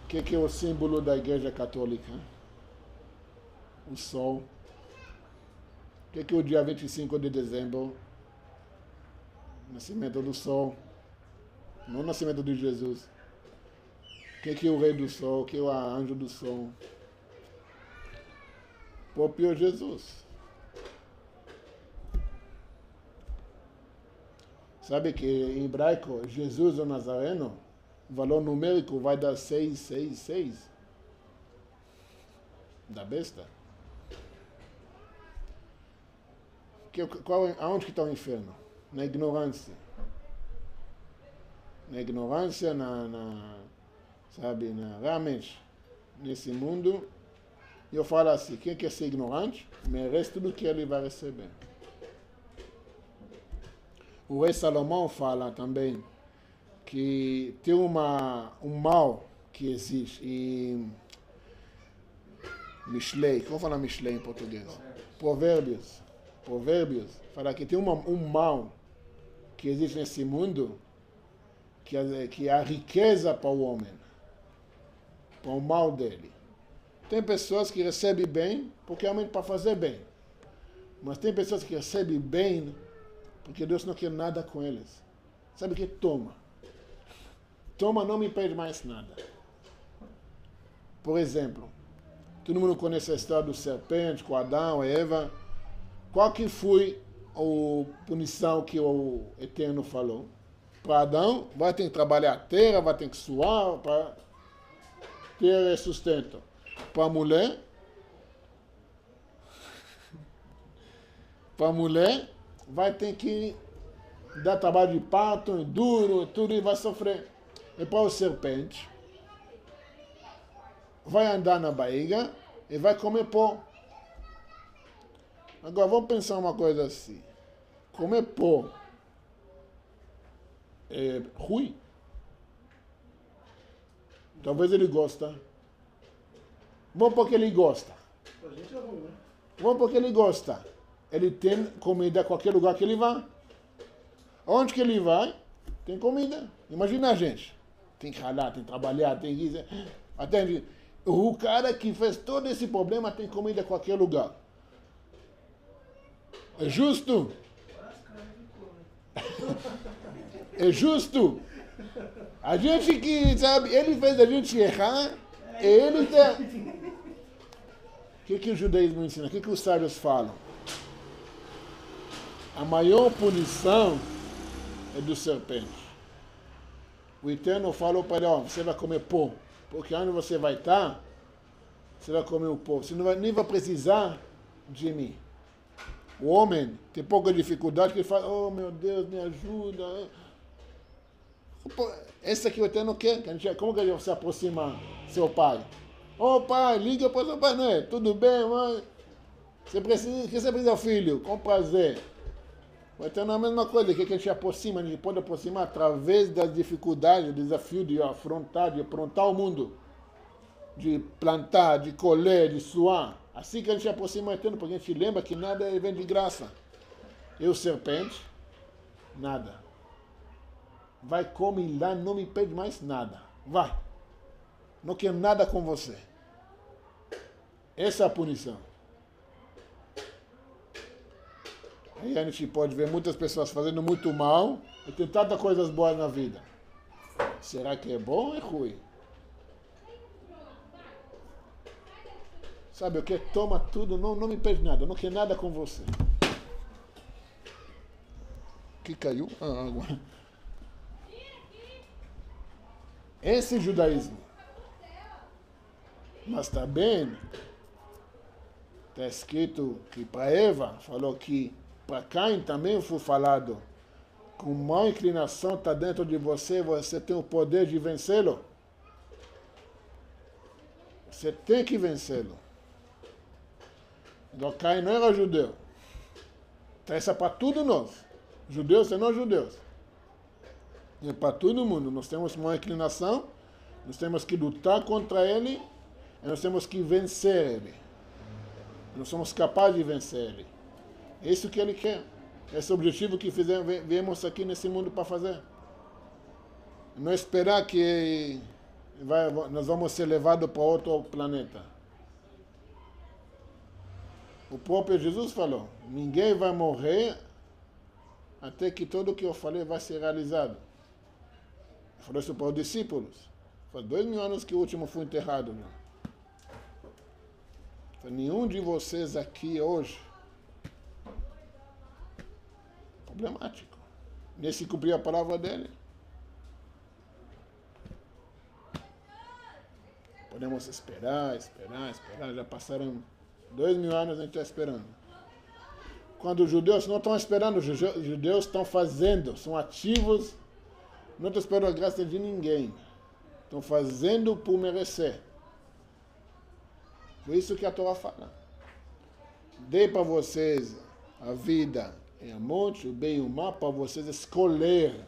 O que é o símbolo da Igreja Católica? O sol. O que é o dia 25 de dezembro? Nascimento do sol. Não o nascimento de Jesus. O que é o rei do sol? O que é o anjo do sol? O próprio Jesus. Sabe que em hebraico, Jesus o Nazareno, o valor numérico vai dar 666. Da besta. Aonde que está o inferno? Na ignorância. Na ignorância, realmente, nesse mundo, eu falo assim, quem quer ser ignorante, merece tudo que ele vai receber. O rei Salomão fala também que tem um mal que existe em Mishlei, como fala Mishlei em português? Provérbios. Fala que tem um mal que existe nesse mundo, que é a riqueza para o homem, para o mal dele. Tem pessoas que recebem bem porque realmente para fazer bem, mas tem pessoas que recebem bem porque Deus não quer nada com eles. Sabe o que? Toma, não me pede mais nada. Por exemplo, todo mundo conhece a história do serpente com Adão e Eva. Qual que foi a punição que o Eterno falou? Para Adão, vai ter que trabalhar a terra, vai ter que suar para ter sustento. Para a mulher, vai ter que dar trabalho de parto, duro, tudo, e vai sofrer. E para o serpente, vai andar na barriga e vai comer pó. Agora, vamos pensar uma coisa assim. Comer pó é ruim? Talvez ele gosta. Vamos porque ele gosta. Pra gente é ruim, né? Vamos porque ele gosta. Ele tem comida em qualquer lugar que ele vá. Onde que ele vai, tem comida. Imagina a gente. Tem que ralar, tem que trabalhar, tem que... Até o cara que fez todo esse problema tem comida em qualquer lugar. É justo? É justo? A gente que, sabe, ele fez a gente errar, e ele tem... O que o judaísmo ensina? O que os sábios falam? A maior punição é do serpente. O Eterno falou para ele, ó, você vai comer pó, porque onde você vai estar, você vai comer o pó. Você nem vai precisar de mim. O homem tem pouca dificuldade, que ele fala, oh meu Deus, me ajuda. Esse aqui o Eterno quer. Como que a gente se aproxima seu pai? Oh pai, liga para o seu pai, né? Tudo bem, mãe? Você precisa, filho? Com prazer. O Eterno é a mesma coisa, que a gente aproxima, a gente pode aproximar através das dificuldades, do desafio de afrontar, de aprontar o mundo. De plantar, de colher, de suar. Assim que a gente aproxima o Eterno, porque a gente lembra que nada vem de graça. E o serpente, nada. Vai, come lá, não me pede mais nada. Vai. Não quero nada com você. Essa é a punição. Aí a gente pode ver muitas pessoas fazendo muito mal e tem tantas coisas boas na vida. Será que é bom ou é ruim? Sabe o que? Toma tudo, não me pede nada, não quero nada com você. Que caiu? A água. Esse judaísmo. Mas também Está escrito que para Eva, falou que para Caim também foi falado. Com má inclinação está dentro de você, você tem o poder de vencê-lo. Você tem que vencê-lo. Então Caim não era judeu. Então essa é para todos nós. Judeus e não judeus. É para todo mundo. Nós temos uma inclinação, nós temos que lutar contra ele, e nós temos que vencer ele. Nós somos capazes de vencer ele. É isso que ele quer. Esse é o objetivo que viemos aqui nesse mundo para fazer. Não esperar que nós vamos ser levados para outro planeta. O próprio Jesus falou, ninguém vai morrer até que tudo o que eu falei vai ser realizado. Ele falou isso para os discípulos. Faz 2000 anos que o último foi enterrado. Nenhum de vocês aqui hoje problemático. Nesse cumprir a palavra dele. Podemos esperar. Já passaram 2000 anos, a gente está esperando. Quando os judeus não estão esperando, os judeus estão fazendo, são ativos, não estão esperando a graça de ninguém. Estão fazendo por merecer. Por isso que a Torá fala. Dei para vocês a vida e a morte, o bem e o mal, para vocês escolher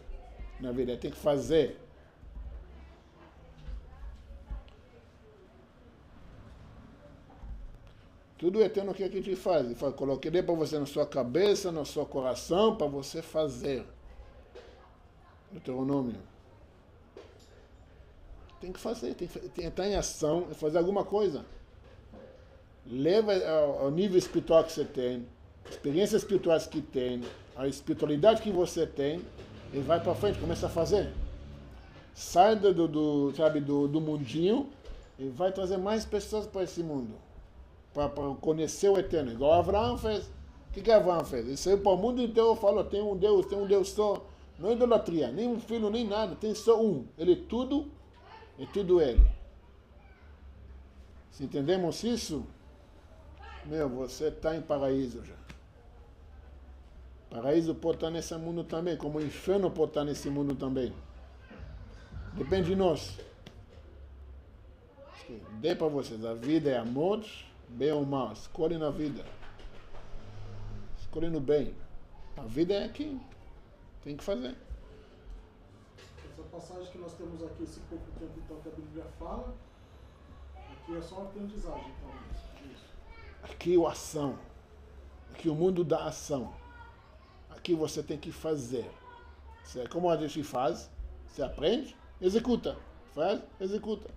na vida. Tem que fazer. Tudo eterno que a gente faz. Ele fala, coloquei para você na sua cabeça, no seu coração, para você fazer. Deuteronômio. Tem que fazer, tem que entrar em ação e fazer alguma coisa. Leva ao nível espiritual que você tem, experiências espirituais que tem, a espiritualidade que você tem, e vai para frente, começa a fazer. Sai do mundinho e vai trazer mais pessoas para esse mundo. Para conhecer o eterno. Igual Abraão fez. O que Abraão fez? Ele saiu para o mundo inteiro e falou, tem um Deus só. Não é idolatria, nem um filho, nem nada. Tem só um. Ele é tudo e tudo ele. Se entendemos isso, você está em paraíso já. Paraíso pode estar nesse mundo também, como o inferno pode estar nesse mundo também. Depende de nós. Dê para vocês, a vida é a morte, bem ou mal. Escolhe na vida. Escolhe no bem. A vida é aqui. Tem que fazer. Essa passagem que nós temos aqui, esse pouco tempo então, que a Bíblia fala, aqui é só uma aprendizagem. Então, isso. Aqui é a ação. Aqui é o mundo da ação. Aqui você tem que fazer. Como a gente faz? Você aprende, executa. Faz, executa.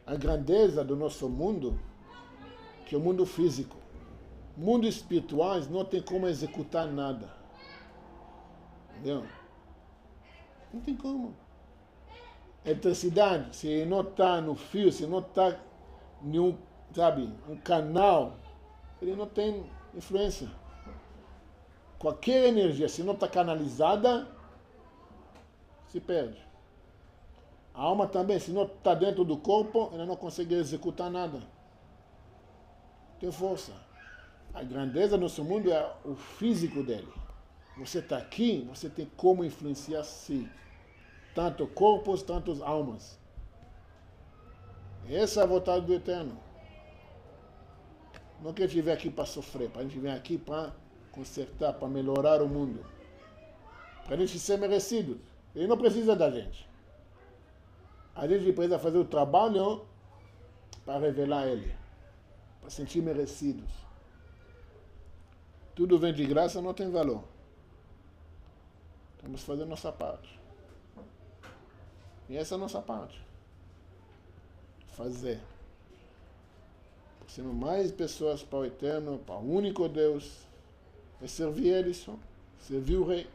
A grandeza do nosso mundo, que é o mundo físico. Mundo espiritual não tem como executar nada. Entendeu? Não tem como. Eletricidade, se não está no fio, se não está em um canal, ele não tem influência. Qualquer energia, se não está canalizada, se perde. A alma também, se não está dentro do corpo, ela não consegue executar nada. Tem força. A grandeza do nosso mundo é o físico dele. Você está aqui, você tem como influenciar si. Tanto corpos, tanto almas. Essa é a vontade do Eterno. Não que a gente venha aqui para sofrer, a gente vem aqui para consertar, para melhorar o mundo. Para a gente ser merecido. Ele não precisa da gente. A gente precisa fazer o trabalho para revelar ele. Para sentir merecidos. Tudo vem de graça, não tem valor. Temos que fazer a nossa parte. E essa é a nossa parte. Fazer. Sendo mais pessoas para o Eterno, para o único Deus. É servir ele só. Servir o Rei.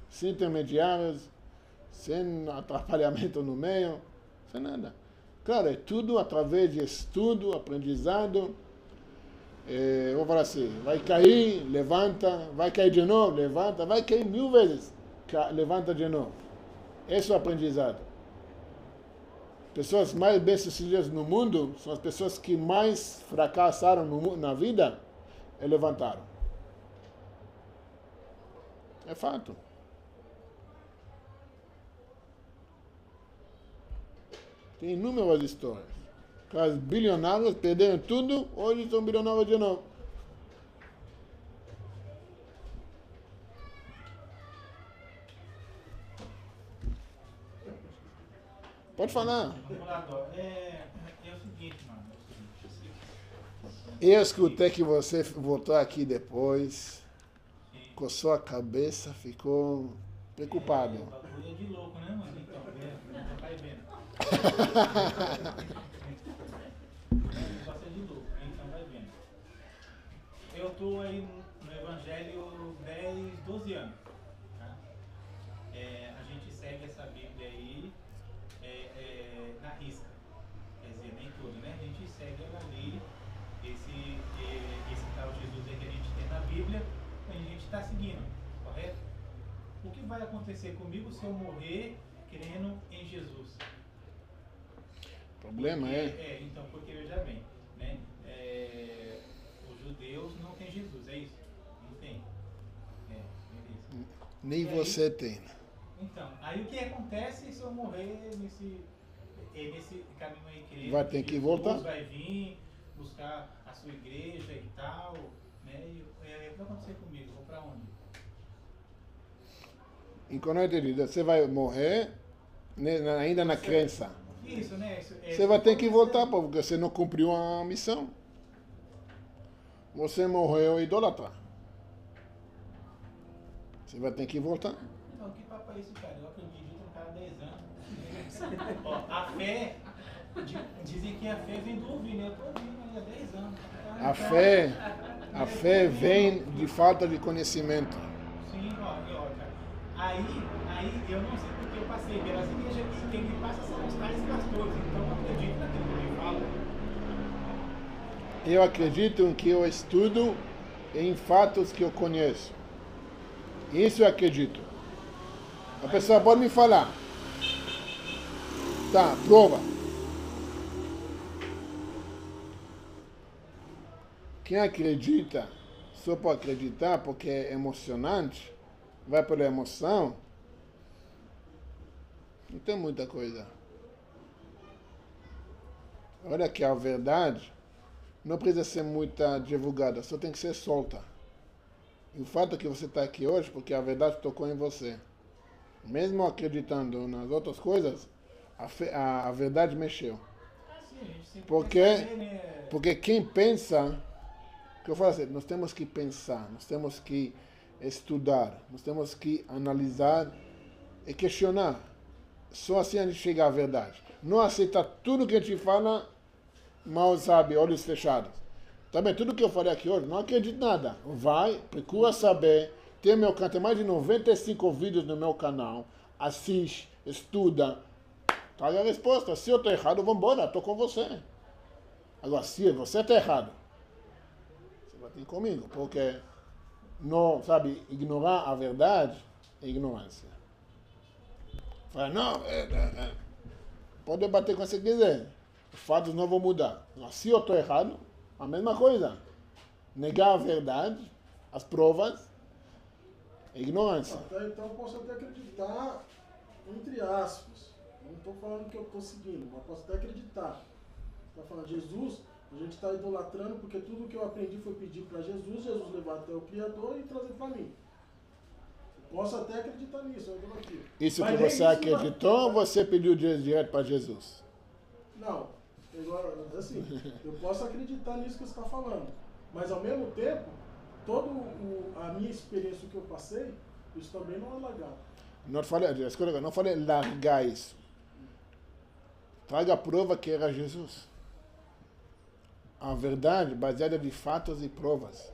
Sem intermediários. Sem atrapalhamento no meio. Sem nada. Claro, é tudo através de estudo, aprendizado. Vou falar assim, vai cair, levanta, vai cair de novo, levanta, vai cair 1000 vezes, levanta de novo. Esse é o aprendizado. Pessoas mais bem-sucedidas no mundo são as pessoas que mais fracassaram na vida e levantaram. É fato. Tem inúmeras histórias. Caras bilionários perderam tudo, hoje são bilionários de novo. Pode falar. Vamos lá, Dó. É o seguinte, mano. Eu escutei que você voltou aqui depois, coçou a cabeça, ficou preocupado. O bagulho é de louco, né, mano? Então, vai vendo. O negócio é de louco, então vai vendo. Eu tô aí no Evangelho 10, 12 anos. Tá? A gente segue essa Bíblia aí na risca. Quer dizer, nem tudo, né? A gente segue ela ali. Esse tal Jesus aí que a gente tem na Bíblia, a gente está seguindo, correto? O que vai acontecer comigo se eu morrer crendo em Jesus? O problema Então, porque veja bem, né? Os judeus não têm Jesus, é isso? Não tem. Beleza. nem E você aí, tem. então, aí o que acontece se eu morrer nesse caminho aí crendo? Vai ter que Jesus voltar. vai vir buscar a sua igreja e tal, né? E o que vai acontecer comigo? Vou pra onde? Enquanto não entendi, você vai morrer ainda na crença. Isso, né? Você vai ter que voltar, porque você não cumpriu a missão. Você morreu idólatra. Você vai ter que voltar. Não, que papo é esse, cara? Eu acredito no cara há 10 anos. Ó, a fé, dizem que a fé vem do ouvir, né? Eu tô ouvindo aí há 10 anos. A fé vem de falta de conhecimento. Sim, ó, cara. Aí eu não sei porque eu passei pelas igrejas que quem me passa são os tais pastores, então eu acredito naquilo que ele fala. Eu acredito em que eu estudo em fatos que eu conheço. Isso eu acredito. A pessoa pode me falar. Tá, prova. Quem acredita, só para acreditar porque é emocionante, vai pela emoção, não tem muita coisa. Olha que a verdade não precisa ser muito divulgada, só tem que ser solta. E o fato é que você está aqui hoje porque a verdade tocou em você. Mesmo acreditando nas outras coisas, a verdade mexeu. Sim, a gente sempre Porque, quer saber, né? porque quem pensa, que eu falo assim, nós temos que pensar, nós temos que estudar, nós temos que analisar e questionar. Só assim a gente chega à verdade. Não aceitar tudo que a gente fala, mal sabe, olhos fechados. Também tudo que eu falei aqui hoje, não acredito em nada. Vai, procura saber. Tem meu canal, tem mais de 95 vídeos no meu canal. Assiste, estuda. Traga a resposta. Se eu estou errado, vamos embora, estou com você. Agora, se você está errado, você vai ter comigo, porque não, sabe, ignorar a verdade é ignorância. Fala, não, pode debater com você quiser. Os fatos não vão mudar. Agora, se eu estou errado, a mesma coisa. Negar a verdade, as provas, é ignorância. Então eu posso até acreditar, entre aspas. Não estou falando que eu estou seguindo, mas posso até acreditar. Está falando Jesus, a gente está idolatrando porque tudo que eu aprendi foi pedir para Jesus, Jesus levar até o Criador e trazer para mim. Eu posso até acreditar nisso, eu estou aqui. Isso Mas que nem você isso acreditou ou você pediu direto para Jesus? Não, agora, assim, eu posso acreditar nisso que você está falando, mas ao mesmo tempo, toda a minha experiência que eu passei, isso também não é legal. Não falei largar isso. Traga a prova que era Jesus. A verdade baseada de fatos e provas.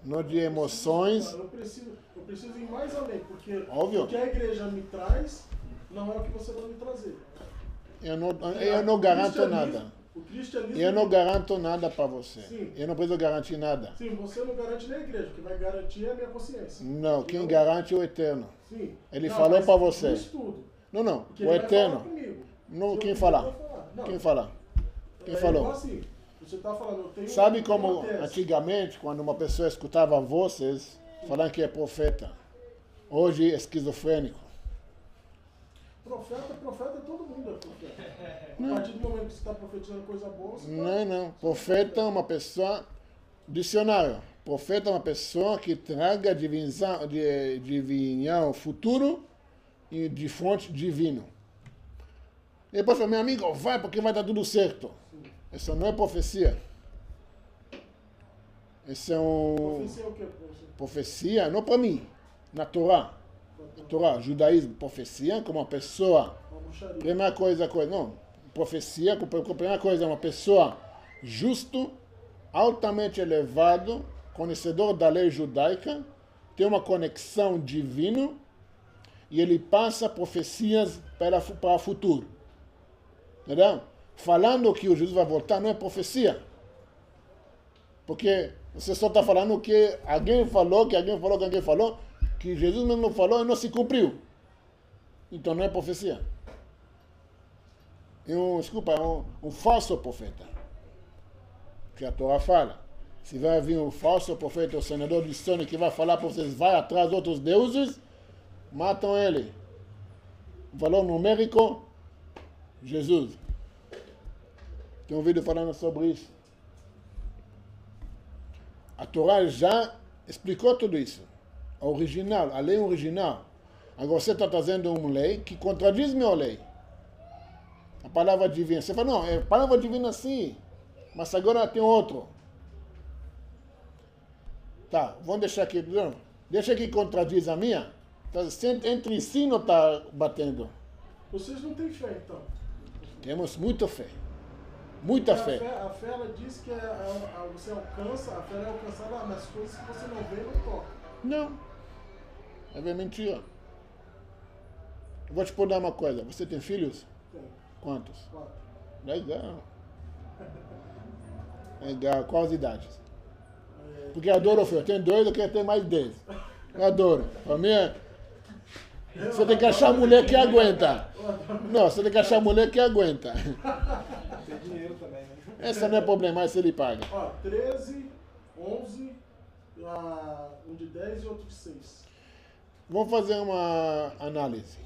Não de emoções. Eu preciso ir mais além, porque Óbvio. o que a igreja me traz não é o que você vai me trazer. Eu não garanto nada. O cristianismo... Eu não garanto nada para você. Sim. Eu não preciso garantir nada. Sim, você não garante nem a igreja, o que vai garantir é a minha consciência. Não, quem garante é o Eterno. Sim. Ele Não, falou mas para você. no estudo. Não, Porque o ele vai falar Eterno. comigo. Não, quem falar? Quem falar? Quem falou? Igual assim, você tá falando, eu tenho Sabe uma como tese. antigamente, quando uma pessoa escutava vozes, falando que é profeta, hoje é esquizofrênico. Profeta é todo mundo é profeta. A partir do momento que você está profetizando coisa boa, você Não. Profeta é uma pessoa, dicionário. Profeta é uma pessoa que traga adivinhar o futuro e de fonte divino. E depois fala, meu amigo, vai porque vai dar tudo certo. Isso não é profecia. Isso é Profecia é o quê? profecia, não para mim, na Torá. Torá, judaísmo, profecia, como uma pessoa, Uma bruxaria. primeira coisa, não, profecia, a primeira coisa, uma pessoa justo, altamente elevado, conhecedor da lei judaica, tem uma conexão divina e ele passa profecias para o futuro. Entendeu? Falando que o Jesus vai voltar não é profecia. Porque você só está falando que alguém falou, que Jesus mesmo falou e não se cumpriu. Então não é profecia. É um falso profeta. Que a Torá fala. Se vai vir um falso profeta, o senador de Sônia, que vai falar para vocês, vai atrás de outros deuses, matam ele. Valor numérico, Jesus. Tem um vídeo falando sobre isso. A Torá já explicou tudo isso. A original, a lei original. Agora você está trazendo uma lei que contradiz minha lei. A palavra divina. Você fala, não, é palavra divina sim, mas agora tem outro. Tá, vamos deixar aqui. Não, deixa que contradiz a minha. Tá, entre si não está batendo. Vocês não têm fé, então? Temos muita fé. Muita fé. A fé, ela diz que você alcança, a fé é alcançada nas coisas que você não vê e não toca. Não. É mentira. Eu vou te perguntar uma coisa. Você tem filhos? Tem. Quantos? 4. Legal. Legal. Quais idades? Porque eu adoro o filho. Eu tenho 2, eu quero ter mais 10. Eu adoro. Para mim é... Você tem que achar mulher que aguenta. Não, você tem que achar mulher que aguenta. Tem dinheiro também, né? Esse não é problema, mas ele paga. Ó, 13, 11, um de 10 e outro de 6. Vamos fazer uma análise.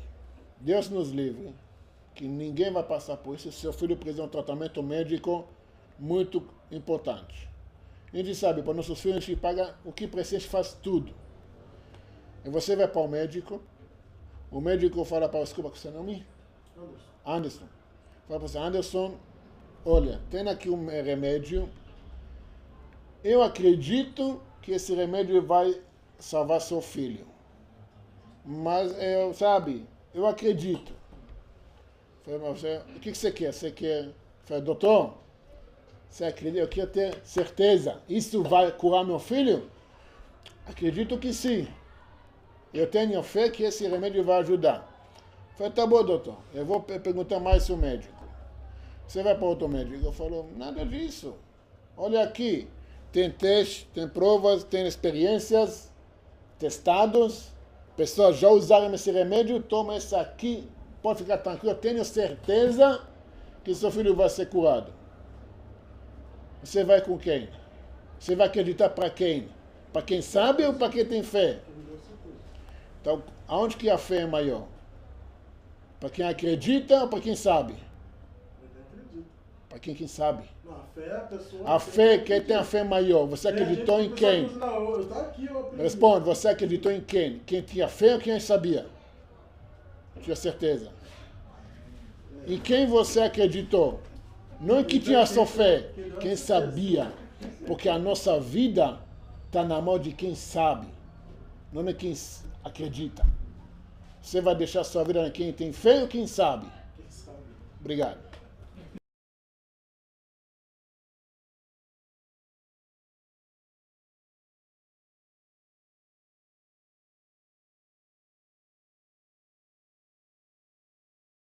Deus nos livre, que ninguém vai passar por isso. Seu filho precisa de um tratamento médico muito importante. A gente sabe, para nossos filhos, a gente paga o que precisa, a gente faz tudo. E você vai para o médico fala para desculpa, que seu nome? Anderson. Fala para você, Anderson, olha, tem aqui um remédio. Eu acredito que esse remédio vai salvar seu filho. Mas, eu acredito. Falei, mas o que você quer? Você quer... Falei, doutor, você acredita? Eu quero ter certeza. Isso vai curar meu filho? Acredito que sim. Eu tenho fé que esse remédio vai ajudar. Falei, tá bom, doutor. Eu vou perguntar mais ao médico. Você vai para outro médico? Eu falo, nada disso. Olha aqui. Tem teste, tem provas, tem experiências, testados. Pessoas já usaram esse remédio, toma esse aqui. Pode ficar tranquilo. Eu tenho certeza que seu filho vai ser curado. Você vai com quem? Você vai acreditar para quem? Para quem sabe ou para quem tem fé? Então, aonde que a fé é maior? Para quem acredita ou para quem sabe? Para quem sabe. Não, a fé é a pessoa... A fé, quem tem a fé maior? Você acreditou em quem? Não, eu tô aqui, eu aprendi. Responde, você acreditou em quem? Quem tinha fé ou quem sabia? Tinha certeza. Em quem você acreditou? Não em quem tinha sua fé, quem sabia. Porque a nossa vida está na mão de quem sabe, não é quem acredita. Você vai deixar sua vida em quem tem fé ou quem sabe? Quem sabe? Obrigado.